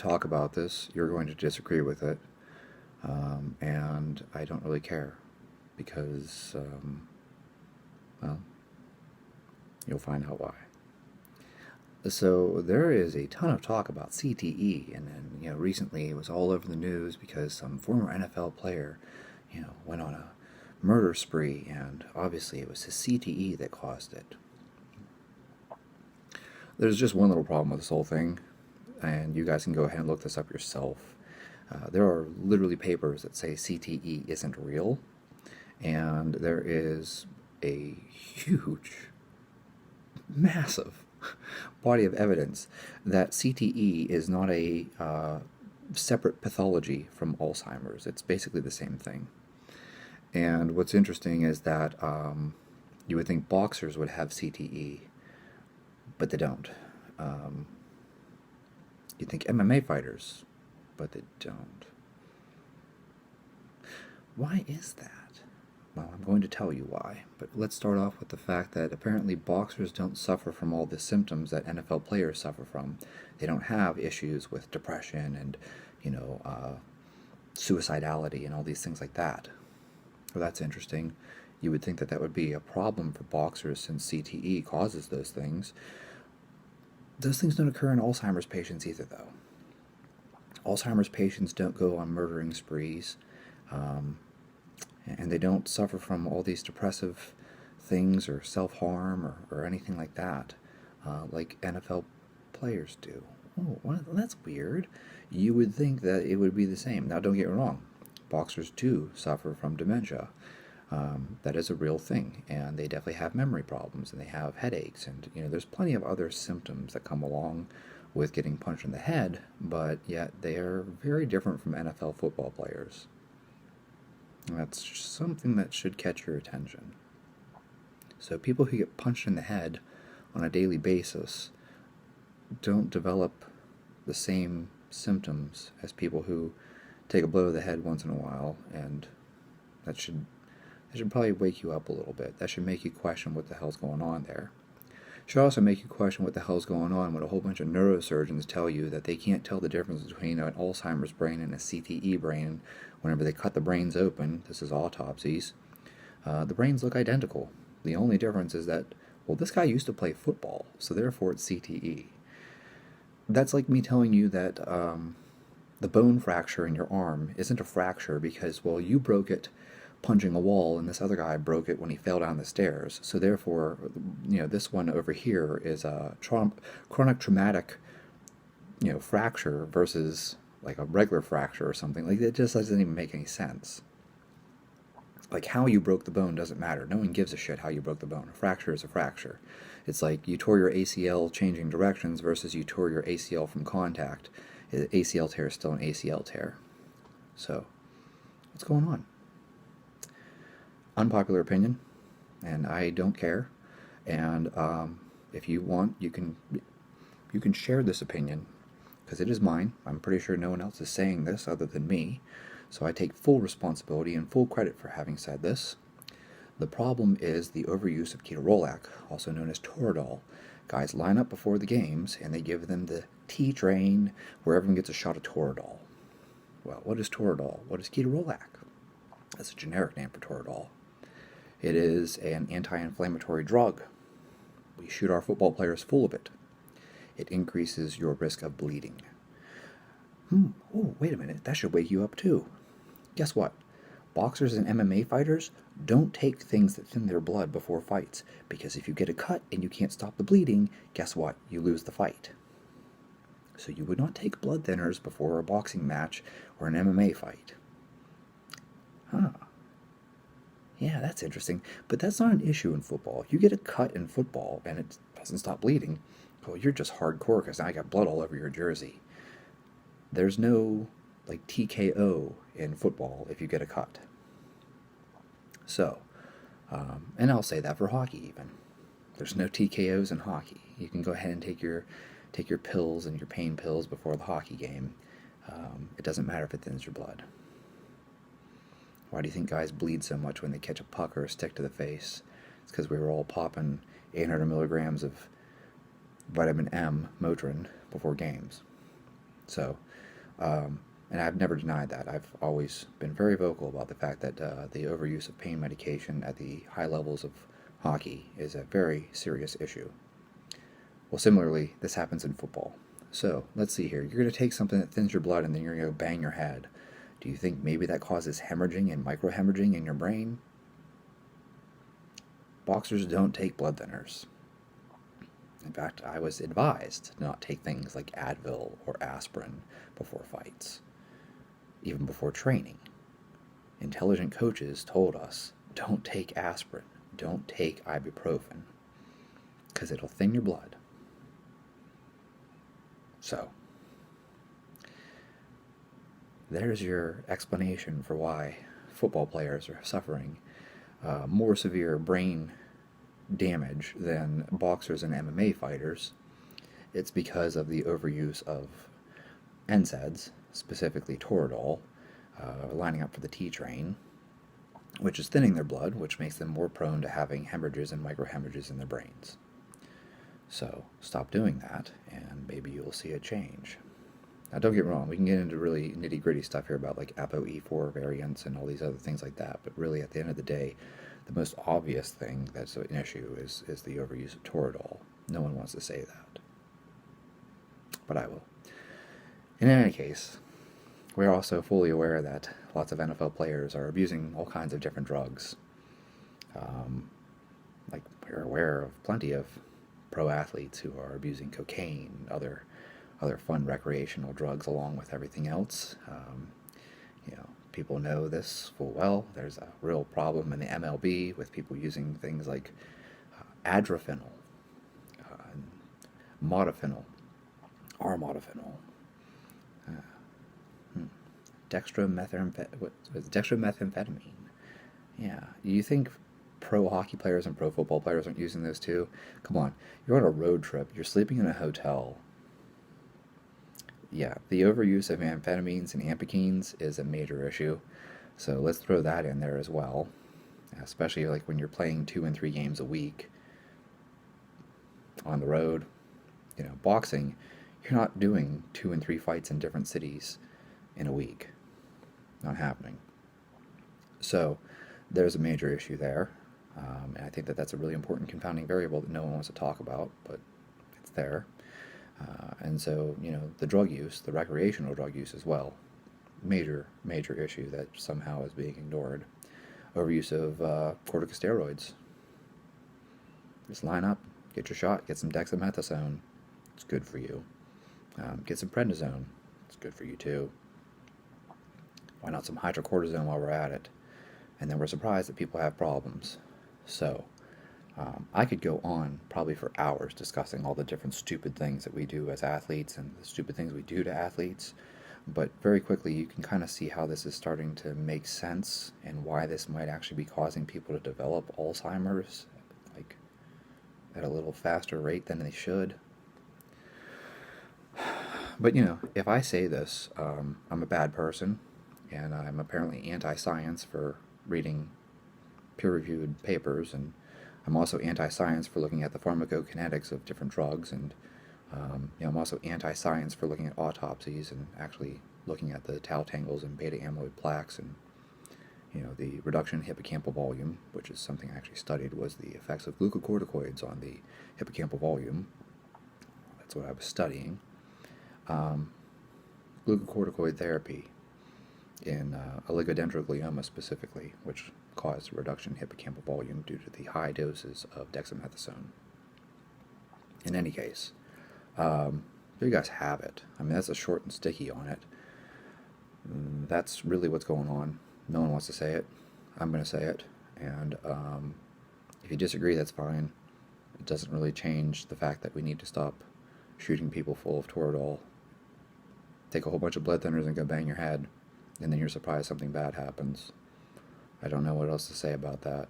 talk about this, you're going to disagree with it, and I don't really care because, well, you'll find out why. So there is a ton of talk about CTE, and then recently it was all over the news because some former NFL player, went on a murder spree, and obviously it was his CTE that caused it. There's just one little problem with this whole thing, and you guys can go ahead and look this up yourself. There are literally papers that say CTE isn't real, and there is a huge, massive body of evidence that CTE is not a separate pathology from Alzheimer's. It's basically the same thing. And what's interesting is that you would think boxers would have CTE, but they don't. You'd think MMA fighters, but they don't. Why is that? Well, I'm going to tell you why, but let's start off with the fact that apparently boxers don't suffer from all the symptoms that NFL players suffer from. They don't have issues with depression and, suicidality and all these things like that. Well, that's interesting. You would think that that would be a problem for boxers since CTE causes those things. Those things don't occur in Alzheimer's patients either, though. Alzheimer's patients don't go on murdering sprees. And they don't suffer from all these depressive things or self-harm or anything like that, like NFL players do. Oh, well, that's weird. You would think that it would be the same. Now, don't get me wrong. Boxers do suffer from dementia. That is a real thing, and they definitely have memory problems, and they have headaches, and there's plenty of other symptoms that come along with getting punched in the head, but yet they are very different from NFL football players. That's something that should catch your attention. So people who get punched in the head on a daily basis don't develop the same symptoms as people who take a blow to the head once in a while, and that should probably wake you up a little bit. That should make you question what the hell's going on there. It should also make you question what the hell's going on when a whole bunch of neurosurgeons tell you that they can't tell the difference between an Alzheimer's brain and a CTE brain whenever they cut the brains open. This is autopsies. The brains look identical. The only difference is that, well, this guy used to play football, so therefore it's CTE. That's like me telling you that the bone fracture in your arm isn't a fracture because, well, you broke it punching a wall, and this other guy broke it when he fell down the stairs. So therefore, this one over here is a chronic traumatic, fracture versus like a regular fracture or something. Like, it just doesn't even make any sense. Like, how you broke the bone doesn't matter. No one gives a shit how you broke the bone. A fracture is a fracture. It's like you tore your ACL changing directions versus you tore your ACL from contact. The ACL tear is still an ACL tear. So, what's going on? Unpopular opinion, and I don't care. And if you want, you can share this opinion, because it is mine. I'm pretty sure no one else is saying this other than me, so I take full responsibility and full credit for having said this. The problem is the overuse of ketorolac, also known as Toradol. Guys line up before the games, and they give them the T train where everyone gets a shot of Toradol. Well, what is Toradol? What is ketorolac? That's a generic name for Toradol. It is an anti-inflammatory drug. We shoot our football players full of it. It increases your risk of bleeding. Oh, wait a minute. That should wake you up too. Guess what? Boxers and MMA fighters don't take things that thin their blood before fights, because if you get a cut and you can't stop the bleeding, guess what? You lose the fight. So you would not take blood thinners before a boxing match or an MMA fight. Yeah, that's interesting. But that's not an issue in football. If you get a cut in football and it doesn't stop bleeding, well, you're just hardcore because now I got blood all over your jersey. There's no, TKO in football if you get a cut. So, and I'll say that for hockey even. There's no TKOs in hockey. You can go ahead and take your pills and your pain pills before the hockey game. It doesn't matter if it thins your blood. Why do you think guys bleed so much when they catch a puck or a stick to the face? It's because we were all popping 800 milligrams of vitamin M, Motrin, before games. So, and I've never denied that. I've always been very vocal about the fact that the overuse of pain medication at the high levels of hockey is a very serious issue. Well, similarly, this happens in football. So, let's see here. You're going to take something that thins your blood and then you're going to go bang your head. Do you think maybe that causes hemorrhaging and microhemorrhaging in your brain? Boxers don't take blood thinners. In fact, I was advised to not take things like Advil or aspirin before fights, even before training. Intelligent coaches told us, don't take aspirin, don't take ibuprofen, because it'll thin your blood. So, there's your explanation for why football players are suffering more severe brain damage than boxers and MMA fighters. It's because of the overuse of NSAIDs, specifically Toradol, lining up for the T train, which is thinning their blood, which makes them more prone to having hemorrhages and microhemorrhages in their brains. So stop doing that, and maybe you'll see a change. Now, don't get me wrong, we can get into really nitty-gritty stuff here about like ApoE4 variants and all these other things like that, but really at the end of the day, the most obvious thing that's an issue is the overuse of Toradol. No one wants to say that, but I will. In any case, we're also fully aware that lots of NFL players are abusing all kinds of different drugs. Like, we're aware of plenty of pro athletes who are abusing cocaine, other fun recreational drugs along with everything else. People know this full well. There's a real problem in the MLB with people using things like adrofenol, modafinil, armodafinil, dextromethamphetamine. Yeah, you think pro hockey players and pro football players aren't using those too? Come on, you're on a road trip, you're sleeping in a hotel. Yeah, the overuse of amphetamines and amphetamines is a major issue, so let's throw that in there as well, especially like when you're playing 2 and 3 games a week on the road. Boxing, you're not doing 2 and 3 fights in different cities in a week. Not happening. So there's a major issue there, and I think that that's a really important confounding variable that no one wants to talk about, but it's there. And so, the drug use, the recreational drug use as well, major issue that somehow is being ignored. Overuse of corticosteroids. Just line up, get your shot, get some dexamethasone. It's good for you. Get some prednisone. It's good for you too. Why not some hydrocortisone while we're at it? And then we're surprised that people have problems. So, I could go on probably for hours discussing all the different stupid things that we do as athletes and the stupid things we do to athletes, but very quickly you can kind of see how this is starting to make sense and why this might actually be causing people to develop Alzheimer's like at a little faster rate than they should. But if I say this, I'm a bad person, and I'm apparently anti-science for reading peer-reviewed papers, and I'm also anti-science for looking at the pharmacokinetics of different drugs, and I'm also anti-science for looking at autopsies and actually looking at the tau tangles and beta amyloid plaques, and the reduction in hippocampal volume, which is something I actually studied, was the effects of glucocorticoids on the hippocampal volume. That's what I was studying. Glucocorticoid therapy in oligodendroglioma specifically, which caused a reduction in hippocampal volume due to the high doses of dexamethasone. In any case, there you guys have it. I mean, that's a short and sticky on it. That's really what's going on. No one wants to say it. I'm going to say it. And if you disagree, that's fine. It doesn't really change the fact that we need to stop shooting people full of Toradol. Take a whole bunch of blood thinners and go bang your head, and then you're surprised something bad happens. I don't know what else to say about that.